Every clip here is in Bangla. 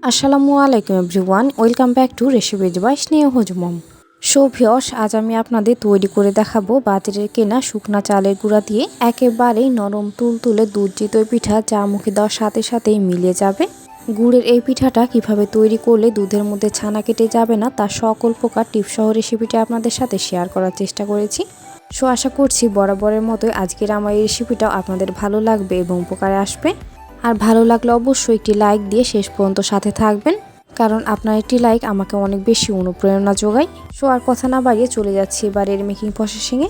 আসসালামু আলাইকুম everyone, welcome back to recipe by Sneha হজমম। সো ভিউয়ার্স, আজ আমি আপনাদের তৈরি করে দেখাবো বাজারের কেনা শুকনা চালের গুঁড়া দিয়ে একেবারেই নরম তুলতুলে দুধ চিতই পিঠা, যা মুখে দেওয়ার সাথে সাথেই মিলে যাবে। গুড়ের এই পিঠাটা কিভাবে তৈরি করলে দুধের মধ্যে ছানা কেটে যাবে না, তার সকল প্রকার টিপসহ রেসিপিটা আপনাদের সাথে শেয়ার করার চেষ্টা করেছি। সো আশা করছি বরাবরের মতোই আজকের আমার এই রেসিপিটাও আপনাদের ভালো লাগবে এবং উপকারে আসবে। আর ভালো লাগলে অবশ্যই একটি লাইক দিয়ে শেষ পর্যন্ত সাথে থাকবেন, কারণ আপনার একটি লাইক আমাকে অনেক বেশি অনুপ্রেরণা যোগায়। সো আর কথা না বাড়িয়ে চলে যাচ্ছি এবার এর মেকিং প্রসেসিংয়ে।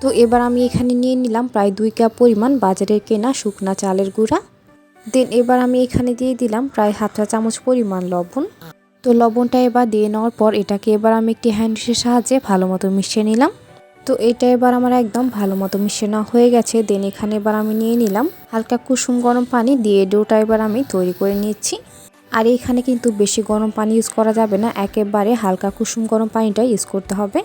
তো এবার আমি এখানে নিয়ে নিলাম প্রায় 2 কাপ পরিমাণ বাজারের কেনা শুকনা চালের গুঁড়া। দেন এবার আমি এখানে দিয়ে দিলাম প্রায় হাফ চা চামচ পরিমাণ লবণ। তো লবণটা এবার দিয়ে নেওয়ার পর এটাকে এবার আমি একটি হ্যান্ড ডিশের সাহায্যে ভালো মতো মিশিয়ে নিলাম। তো এটা এবার আমার একদম ভালো মতো মিশিয়ে নেওয়া হয়ে গেছে। দেন এখানে এবার আমি নিয়ে নিলাম হালকা কুসুম গরম পানি দিয়ে ডোটা এবার আমি তৈরি করে নিচ্ছি। আর এইখানে কিন্তু বেশি গরম পানি ইউজ করা যাবে না, একেবারে হালকা কুসুম গরম পানিটা ইউজ করতে হবে।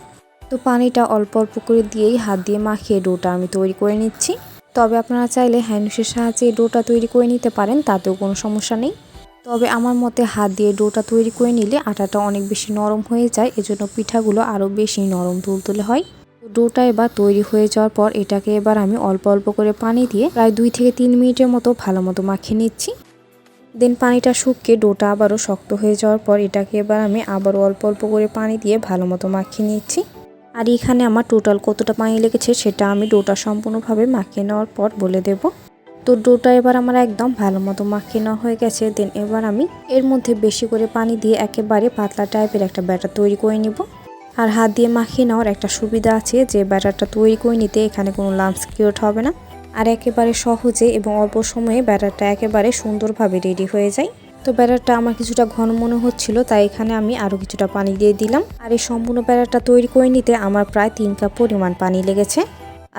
তো পানিটা অল্প অল্প করে দিয়েই হাত দিয়ে মাখিয়ে ডোটা আমি তৈরি করে নিচ্ছি। তবে আপনারা চাইলে হ্যান্ড ডিশের সাহায্যে ডোটা তৈরি করে নিতে পারেন, তাতেও কোনো সমস্যা নেই। তবে আমার মতে হাত দিয়ে ডোটা তৈরি করে নিলে আটাটা অনেক বেশি নরম হয়ে যায়, এজন্য পিঠাগুলো আরও বেশি নরম তুলতুলে হয়। ডোটা এবার তৈরি হয়ে যাওয়ার পর এটাকে এবার আমি অল্প অল্প করে পানি দিয়ে প্রায় 2 থেকে 3 মিনিটের মতো ভালো মতো মাখিয়ে নিচ্ছি। দেন পানিটা শুকিয়ে ডোটা আবারও শক্ত হয়ে যাওয়ার পর এটাকে এবার আমি আবারও অল্প অল্প করে পানি দিয়ে ভালো মতো মাখিয়ে নিচ্ছি। আর এখানে আমার টোটাল কতটা পানি লেগেছে সেটা আমি ডোটা সম্পূর্ণভাবে মাখিয়ে নেওয়ার পর বলে দেব। তো ডোটা এবার আমার একদম ভালো মতো মাখিয়ে নেওয়া হয়ে গেছে। দেন এবার আমি এর মধ্যে বেশি করে পানি দিয়ে একেবারে পাতলা টাইপের একটা ব্যাটার তৈরি করে নিব। আর হাত দিয়ে মাখিয়ে নেওয়ার একটা সুবিধা আছে যে ব্যাটারটা তৈরি করে নিতে এখানে কোনো লাম্পস ক্রিয়েট হবে না, আর একেবারে সহজে এবং অল্প সময়ে ব্যাটারটা একেবারে সুন্দরভাবে রেডি হয়ে যায়। তো ব্যাটারটা আমার কিছুটা ঘন মনে হচ্ছিল, তাই এখানে আমি আরও কিছুটা পানি দিয়ে দিলাম। আর এই সম্পূর্ণ ব্যাটারটা তৈরি করে নিতে আমার প্রায় 3 কাপ পরিমাণ পানি লেগেছে।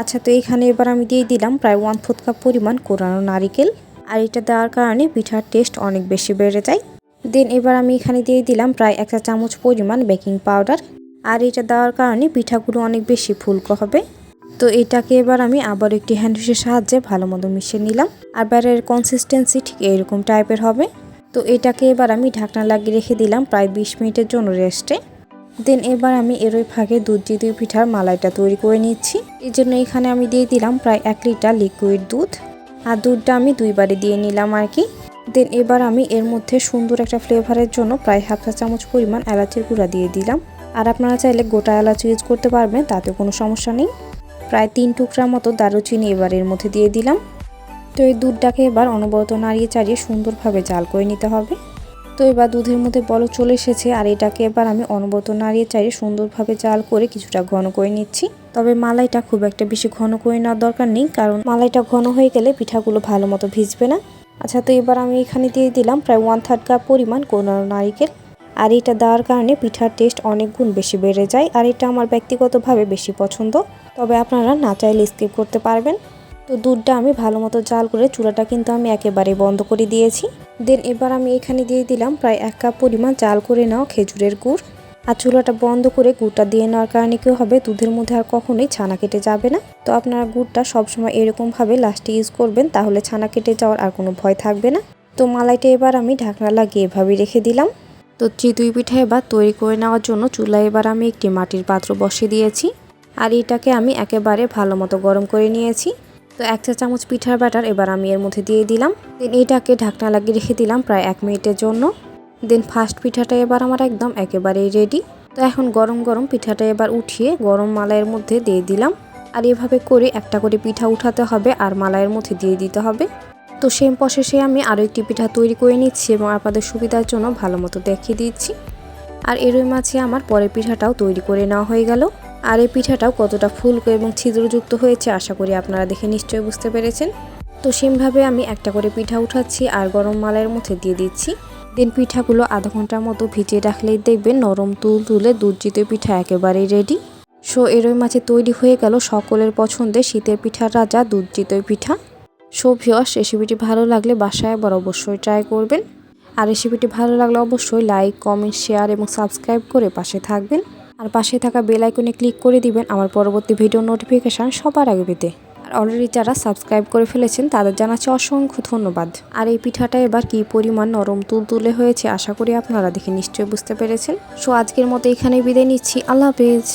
আচ্ছা, তো এইখানে এবার আমি দিয়ে দিলাম প্রায় 1/4 কাপ পরিমাণ কোরানো নারিকেল। আর এটা দেওয়ার কারণে পিঠার টেস্ট অনেক বেশি বেড়ে যায়। দেন এবার আমি এখানে দিয়ে দিলাম প্রায় 1 চা চামচ পরিমাণ বেকিং পাউডার। আর এটা দেওয়ার কারণে পিঠাগুলো অনেক বেশি ফুলকো হবে। তো এটাকে এবার আমি আবার একটি হ্যান্ড ডিশের সাহায্যে ভালো মতো মিশিয়ে নিলাম। আর ব্যাটারের কনসিস্টেন্সি ঠিক এরকম টাইপের হবে। তো এটাকে এবার আমি ঢাকনা লাগিয়ে রেখে দিলাম প্রায় 20 মিনিটের জন্য রেস্টে। দেন এবার আমি এরই ফাঁকে দুধ চিতই পিঠার মালাইটা তৈরি করে নিচ্ছি। এই জন্য এখানে আমি দিয়ে দিলাম প্রায় 1 লিটার লিকুইড দুধ। আর দুধটা আমি 2 বারে দিয়ে নিলাম আর কি। দেন এবার আমি এর মধ্যে সুন্দর একটা ফ্লেভারের জন্য প্রায় হাফ চা চামচ পরিমাণ এলাচের গুঁড়া দিয়ে দিলাম। আর আপনারা চাইলে গোটা এলাচ ইউজ করতে পারবেন, তাতে কোনো সমস্যা নেই। প্রায় 3 টুকরা মতো দারুচিনি এবার এর মধ্যে দিয়ে দিলাম। তো এই দুধটাকে এবার অনবরত নাড়িয়ে চাড়িয়ে সুন্দরভাবে জাল করে নিতে হবে। তো এবার দুধের মধ্যে বলক চলে এসেছে, আর এটাকে এবার আমি অনবরত নাড়িয়ে চাড়িয়ে সুন্দরভাবে জাল করে কিছুটা ঘন করে নিচ্ছি। তবে মালাইটা খুব একটা বেশি ঘন করে নেওয়ার দরকার নেই, কারণ মালাইটা ঘন হয়ে গেলে পিঠাগুলো ভালো মতো ভিজবে না। আচ্ছা, তো এবার আমি এখানে দিয়ে দিলাম প্রায় 1/3 কাপ পরিমাণ কোরানো নারিকেল। আর এটা দেওয়ার কারণে পিঠার টেস্ট অনেক গুণ বেশি বেড়ে যায়, আর এটা আমার ব্যক্তিগতভাবে বেশি পছন্দ। তবে আপনারা না চাইলে স্কিপ করতে পারবেন। তো দুধটা আমি ভালো মতো জাল করে চুলাটা কিন্তু আমি একেবারে বন্ধ করে দিয়েছি। দেন এবার আমি এখানে দিয়ে দিলাম প্রায় 1 কাপ পরিমাণ জাল করে নেওয়া খেজুরের গুড়। আর চুলাটা বন্ধ করে গুড়টা দিয়ে নেওয়ার কারণে কী হবে, দুধের মধ্যে আর কখনোই ছানা কেটে যাবে না। তো আপনারা গুড়টা সবসময় এরকমভাবে লাস্টে ইউজ করবেন, তাহলে ছানা কেটে যাওয়ার আর কোনো ভয় থাকবে না। তো মালাইটা এবার আমি ঢাকনা লাগিয়ে এভাবেই রেখে দিলাম। তো চিতই পিঠা এবার তৈরি করে নেওয়ার জন্য চুলায় এবার আমি একটি মাটির পাত্র বসিয়ে দিয়েছি। আর এটাকে আমি একেবারে ভালো মতো গরম করে নিয়েছি। তো 1 চা চামচ পিঠার ব্যাটার এবার আমি এর মধ্যে দিয়ে দিলাম। দেন এটাকে ঢাকনা লাগিয়ে রেখে দিলাম প্রায় 1 মিনিটের জন্য। দেন ফার্স্ট পিঠাটা এবার আমার একদম একেবারেই রেডি। তো এখন গরম গরম পিঠাটা এবার উঠিয়ে গরম মালাইয়ের মধ্যে দিয়ে দিলাম। আর এভাবে করে একটা করে পিঠা উঠাতে হবে আর মালাইয়ের মধ্যে দিয়ে দিতে হবে। তো সেম প্রসেসে আমি আরও একটি পিঠা তৈরি করে নিচ্ছি এবং আপনাদের সুবিধার জন্য ভালো মতো দেখিয়ে দিচ্ছি। আর এরই মাঝে আমার পরের পিঠাটাও তৈরি করে নেওয়া হয়ে গেল। আর এই পিঠাটাও কতটা ফুলকো এবং ছিদ্রযুক্ত হয়েছে আশা করি আপনারা দেখে নিশ্চয়ই বুঝতে পেরেছেন। তো সেমভাবে আমি একটা করে পিঠা উঠাচ্ছি আর গরম মালাইয়ের মধ্যে দিয়ে দিচ্ছি। দেন পিঠাগুলো আধা ঘন্টার মতো ভিজিয়ে রাখলেই দেখবেন নরম তুলতুলে দুধ চিতই পিঠা একেবারেই রেডি। সো এরই মাঝে তৈরি হয়ে গেল সকলের পছন্দের শীতের পিঠার রাজা দুধ চিতই পিঠা। সো ভিউয়ার্স, রেসিপিটি ভালো লাগলে বাসায় একবার অবশ্যই ট্রাই করবেন। আর রেসিপিটি ভালো লাগলে অবশ্যই লাইক, কমেন্ট, শেয়ার এবং সাবস্ক্রাইব করে পাশে থাকবেন। আর পাশে থাকা বেল আইকনে ক্লিক করে দিবেন আমার পরবর্তী ভিডিও নোটিফিকেশান সবার আগে পেতে। আর অলরেডি যারা সাবস্ক্রাইব করে ফেলেছেন তাদের জানাচ্ছি অসংখ্য ধন্যবাদ। আর এই পিঠাটা এবার কি পরিমাণ নরম তুলতুলে হয়েছে আশা করি আপনারা দেখে নিশ্চয়ই বুঝতে পেরেছেন। সো আজকের মতো এখানেই বিদায় নিচ্ছি। আল্লাহ হাফেজ।